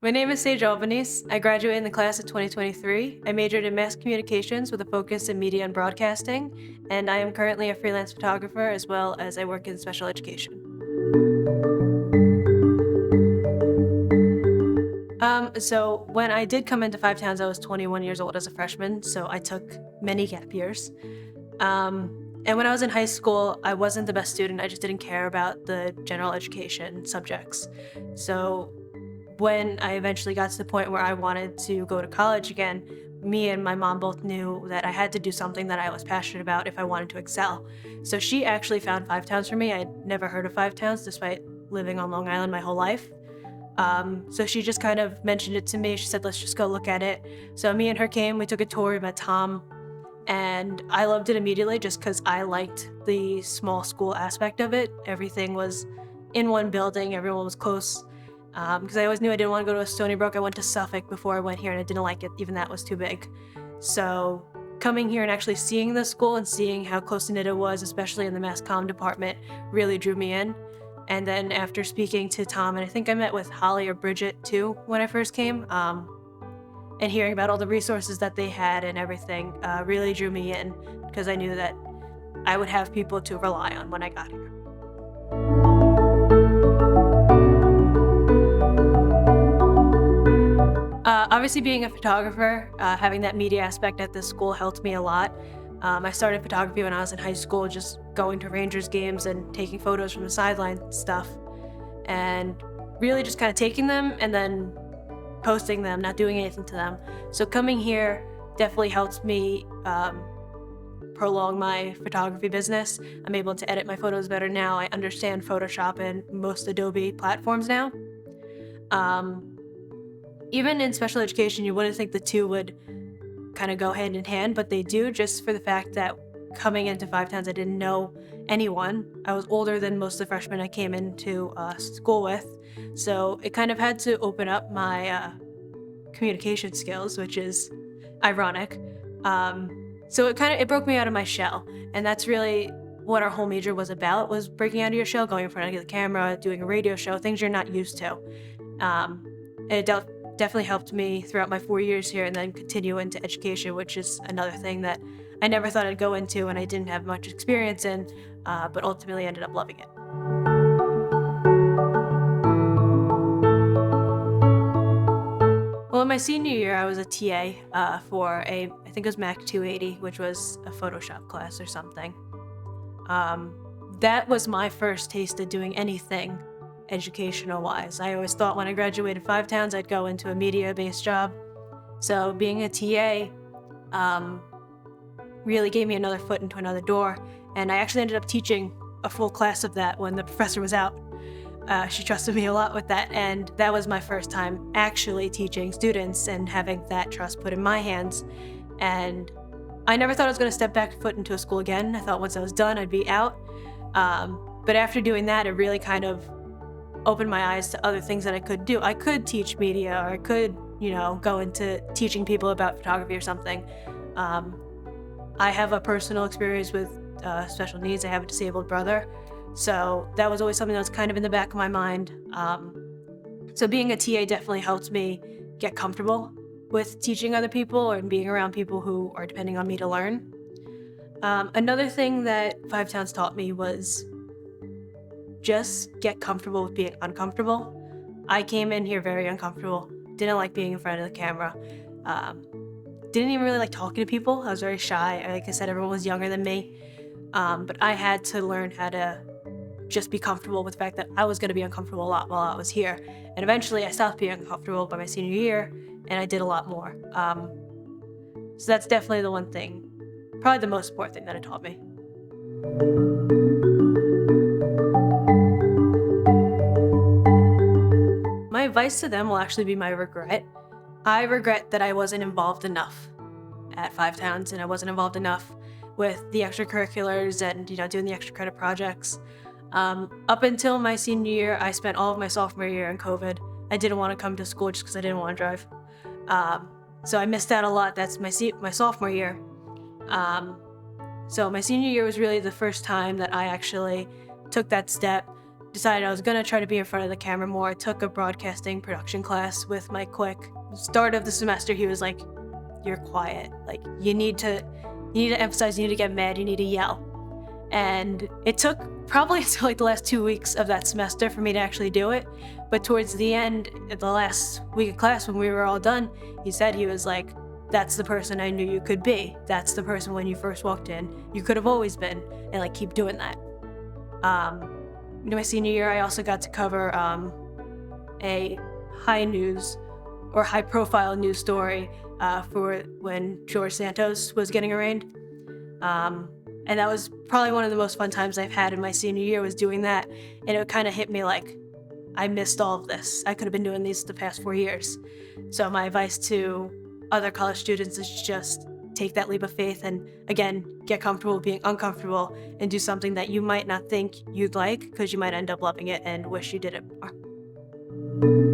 My name is Sage Albanese. I graduated in the class of 2023. I majored in mass communications with a focus in media and broadcasting, and I am currently a freelance photographer as well as I work in special education. So when I did come into Five Towns, I was 21 years old as a freshman, so I took many gap years. And when I was in high school, I wasn't the best student. I just didn't care about the general education subjects. So when I eventually got to the point where I wanted to go to college again, me and my mom both knew that I had to do something that I was passionate about if I wanted to excel. So she actually found Five Towns for me. I'd never heard of Five Towns despite living on Long Island my whole life. So she just kind of mentioned it to me. She said, let's just go look at it. So me and her came, we took a tour, we met Tom, and I loved it immediately just because I liked the small school aspect of it. Everything was in one building, everyone was close. Because I always knew I didn't want to go to Stony Brook. I went to Suffolk before I went here and I didn't like it, even that was too big. So coming here and actually seeing the school and seeing how close-knit it was, especially in the mass comm department, really drew me in. And then after speaking to Tom, and I think I met with Holly or Bridget too when I first came, and hearing about all the resources that they had and everything really drew me in because I knew that I would have people to rely on when I got here. Obviously, being a photographer, having that media aspect at this school helped me a lot. I started photography when I was in high school, just going to Rangers games and taking photos from the sideline stuff, and really just kind of taking them and then posting them, not doing anything to them. So coming here definitely helped me prolong my photography business. I'm able to edit my photos better now. I understand Photoshop and most Adobe platforms now. Even in special education, you wouldn't think the two would kind of go hand in hand, but they do, just for the fact that coming into Five Towns, I didn't know anyone. I was older than most of the freshmen I came into school with, so it kind of had to open up my communication skills, which is ironic. So it broke me out of my shell, and that's really what our whole major was about, was breaking out of your shell, going in front of the camera, doing a radio show, things you're not used to. And it definitely helped me throughout my 4 years here and then continue into education, which is another thing that I never thought I'd go into and I didn't have much experience in, but ultimately ended up loving it. Well, in my senior year, I was a TA for I think it was Mac 280, which was a Photoshop class or something. That was my first taste of doing anything educational-wise. I always thought when I graduated Five Towns, I'd go into a media-based job. So being a TA really gave me another foot into another door, and I actually ended up teaching a full class of that when the professor was out. She trusted me a lot with that, and that was my first time actually teaching students and having that trust put in my hands. And I never thought I was going to step back foot into a school again. I thought once I was done, I'd be out. But after doing that, it really kind of opened my eyes to other things that I could do. I could teach media, or I could, go into teaching people about photography or something. I have a personal experience with special needs. I have a disabled brother. So that was always something that was kind of in the back of my mind. So being a TA definitely helped me get comfortable with teaching other people and being around people who are depending on me to learn. Another thing that Five Towns taught me was just get comfortable with being uncomfortable. I came in here very uncomfortable, didn't like being in front of the camera, didn't even really like talking to people. I was very shy. Like I said, everyone was younger than me, but I had to learn how to just be comfortable with the fact that I was going to be uncomfortable a lot while I was here. And eventually I stopped being uncomfortable by my senior year, and I did a lot more. So that's definitely the one thing, probably the most important thing that it taught me. My advice to them will actually be my regret. I regret that I wasn't involved enough at Five Towns, and I wasn't involved enough with the extracurriculars and doing the extra credit projects. Up until my senior year, I spent all of my sophomore year in COVID. I didn't want to come to school just because I didn't want to drive. So I missed out a lot. That's my sophomore year. So my senior year was really the first time that I actually took that step, decided I was going to try to be in front of the camera more. I took a broadcasting production class with Mike Quick. Start of the semester, he was like, "You're quiet. Like, you need to emphasize, you need to get mad, you need to yell." And it took probably until like the last 2 weeks of that semester for me to actually do it. But towards the end, at the last week of class, when we were all done, he was like, "That's the person I knew you could be. That's the person when you first walked in, you could have always been, and like keep doing that." My senior year, I also got to cover a high profile news story for when George Santos was getting arraigned. And that was probably one of the most fun times I've had in my senior year, was doing that. And it kind of hit me like, I missed all of this. I could have been doing these the past 4 years. So my advice to other college students is just take that leap of faith and, again, get comfortable being uncomfortable and do something that you might not think you'd like, because you might end up loving it and wish you did it more.